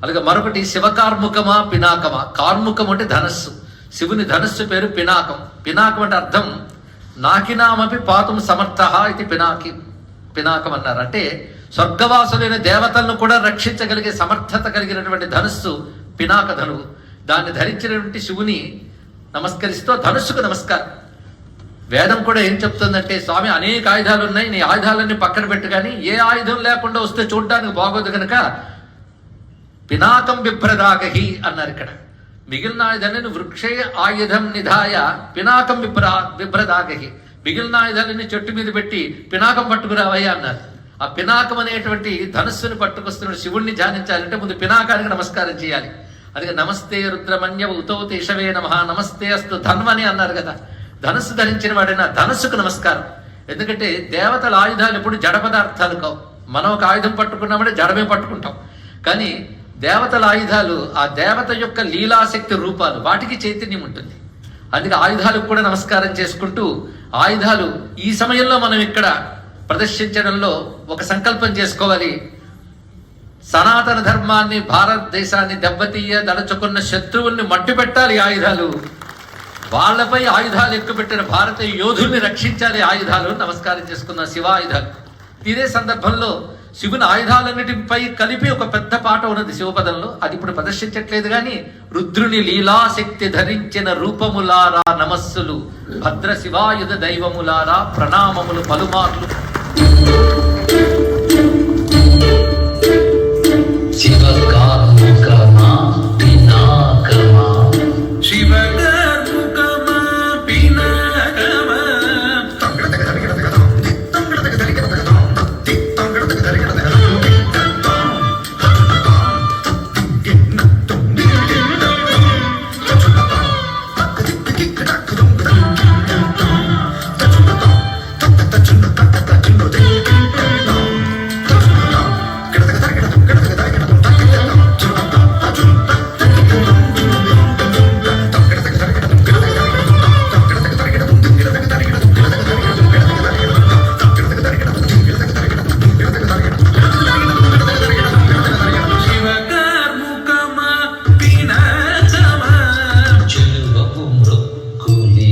అలాగే మరొకటి శివకార్ముకమా పినాకమా. కార్ముకం అంటే ధనస్సు, శివుని ధనస్సు పేరు పినాకం. పినాకం అంటే అర్థం నాకినామపి పాతుం సమర్థ ఇది పినాకం అన్నారు. అంటే స్వర్గవాసులైన దేవతలను కూడా రక్షించగలిగే సమర్థత కలిగినటువంటి ధనుస్సు పినాక ధనువు. దాన్ని ధరించినటువంటి శివుని నమస్కరిస్తూ ధనుస్సుకు నమస్కారం. వేదం కూడా ఏం చెప్తుందంటే, స్వామి అనేక ఆయుధాలు ఉన్నాయి, నీ ఆయుధాలన్నీ పక్కన పెట్టు, కానీ ఏ ఆయుధం లేకుండా వస్తే చూడడానికి బాగోదు కనుక పినాకం బిభ్రదాగహి అన్నారు. ఇక్కడ మిగిలిన ఆయుధాలను వృక్షే ఆయుధం నిధాయ పినాకం బిభ్రదాగహి. మిగిలిన ఆయుధాలని చెట్టు మీద పెట్టి పినాకం పట్టుకురావయ్యా అన్నారు. ఆ పినాకం అనేటువంటి ధనుస్సును పట్టుకొస్తున్న శివుణ్ణి ధ్యానించాలంటే ముందు పినాకానికి నమస్కారం చేయాలి. అందుకే నమస్తే రుద్రమన్య ఉతౌతి ఇషవే నమః, నమస్తే అస్తు ధన్వని అన్నారు కదా. ధనుస్సు ధరించిన వాడైనా ధనుస్సుకు నమస్కారం. ఎందుకంటే దేవతల ఆయుధాలు ఎప్పుడు జడ పదార్థాలు కావు. మనం ఒక ఆయుధం పట్టుకున్నామంటే జడమే పట్టుకుంటాం, కానీ దేవతల ఆయుధాలు ఆ దేవత యొక్క లీలాశక్తి రూపాలు, వాటికి చైతన్యం ఉంటుంది. అందుకే ఆయుధాలకు కూడా నమస్కారం చేసుకుంటూ, ఆయుధాలు ఈ సమయంలో మనం ఇక్కడ ప్రదర్శించడంలో ఒక సంకల్పం చేసుకోవాలి. సనాతన ధర్మాన్ని, భారతదేశాన్ని దెబ్బతీయ దడచుకున్న శత్రువుల్ని మట్టు పెట్టాలి ఆయుధాలు. వాళ్ళపై ఆయుధాలు ఎక్కుపెట్టిన భారతీయ యోధుల్ని రక్షించాలి ఆయుధాలు. నమస్కారం చేసుకున్న శివాయుధాలు. ఇదే సందర్భంలో శివుని ఆయుధాలన్నిటిపై కలిపి ఒక పెద్ద పాట ఉన్నది శివపదంలో. అది ఇప్పుడు ప్రదర్శించట్లేదు, కానీ రుద్రుని లీలాశక్తి ధరించిన రూపములారా నమస్సులు, భద్ర శివాయుధ దైవములారా ప్రణామములు పలుమార్లు. శివకార్ముకమా పినాకమా, శివకార్ముకమా పినాకమా. చెలువపు మృక్కులి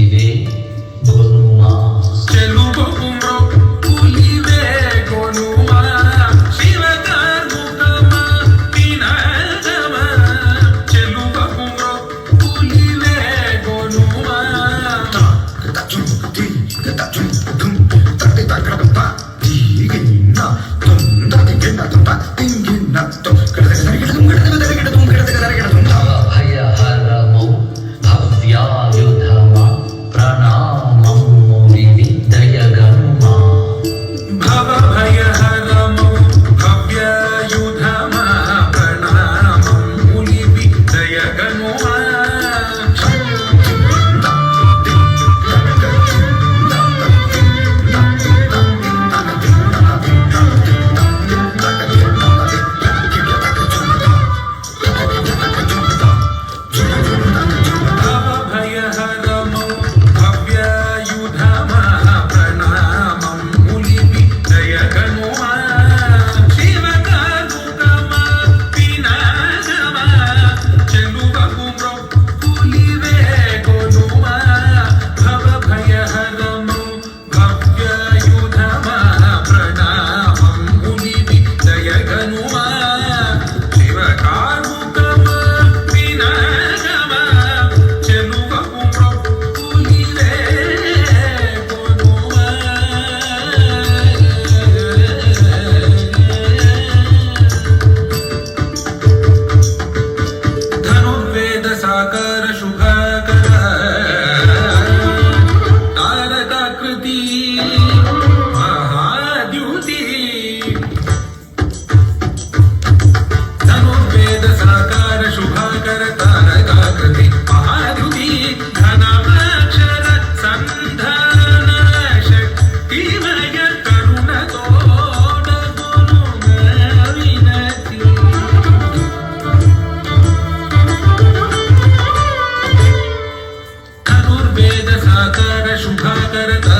దివాకర